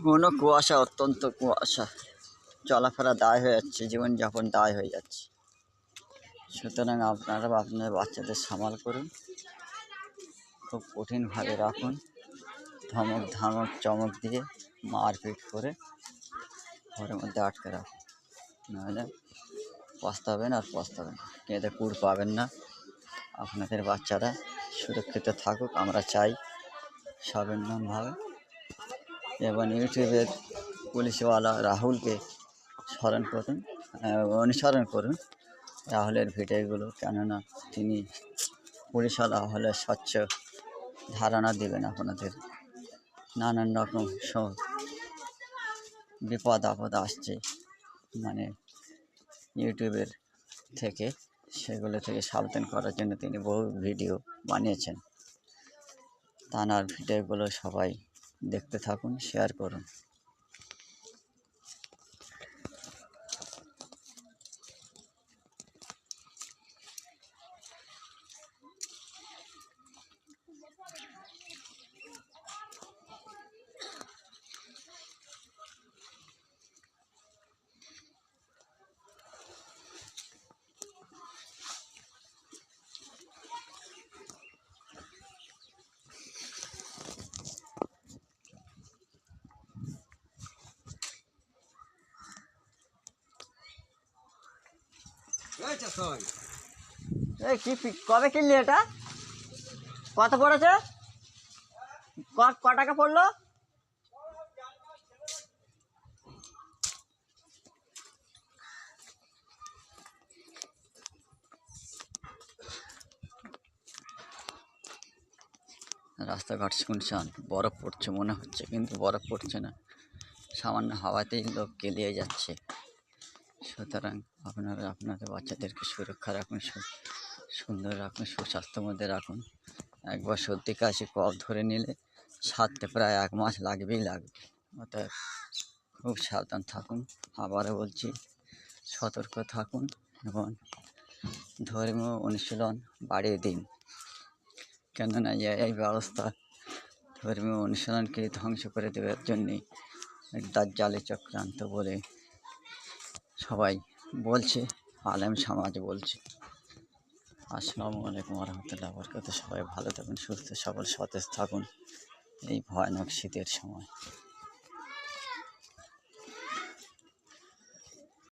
ঘন কুয়াশা, অত্যন্ত কুয়াশা, চলাফেরা দায় হয়ে যাচ্ছে, জীবনযাপন দায় হয়ে যাচ্ছে। সুতরাং আপনারা আপনাদের বাচ্চাদের সামাল করুন, খুব কঠিনভাবে রাখুন, ধমক ধামক চমক দিয়ে মারপিট করে ঘরের মধ্যে আটকে রাখুন, নাহলে পস্তাবেন আর পস্তাবেন, কেঁদে কুড় পাবেন না। আপনাদের বাচ্চারা সুরক্ষিত থাকুক আমরা চাই সর্বনিম্নভাবে। এবং ইউটিউবের পুলিশওয়ালা রাহুলকে অনুসরণ করুন রাহুলের ভিডিওগুলো, কেননা তিনি পুলিশওয়ালা হলে স্বচ্ছ ধারণা দেবেন আপনাদের। নানান রকম বিপদ আপদ আসছে মানে ইউটিউবের থেকে, সেগুলো থেকে সাবধান করার জন্য তিনি বহু ভিডিও বানিয়েছেন। তাঁর ভিডিওগুলো সবাই দেখতে থাকুন, শেয়ার করুন। এই কি কবে কিনলি এটা? কত পড়েছে? ক টাকা পড়লো? রাস্তাঘাট শুনশান, বরফ পড়ছে মনে হচ্ছে, কিন্তু বরফ পড়ছে না, সামান্য হাওয়াতেই লোক কেলিয়ে যাচ্ছে। সুতরাং আপনারা আপনাদের বাচ্চাদেরকে সুরক্ষা রাখুন, সুন্দর রাখুন, সুস্বাস্থ্যের মধ্যে রাখুন। একবার সর্দি কাশি কফ ধরে নিলে সারতে প্রায় 1 মাস লাগবেই লাগবে। অতএব খুব সাবধান থাকুন, আবারও বলছি সতর্ক থাকুন এবং ধর্মীয় অনুশীলন বাড়িয়ে দিন, কেননা এই ব্যবস্থা ধর্মীয় অনুশীলনকে ধ্বংস করে দেওয়ার জন্যে দাজ্জালি চক্রান্ত বলে সবাই বলছে, আলেম সমাজ বলছে। আসসালামু আলাইকুম রহমতুল্লাহ বরকাতুহু। সবাই ভালো থাকুন, সুস্থ সবল সতেজ থাকুন এই ভয়ানক শীতের সময়।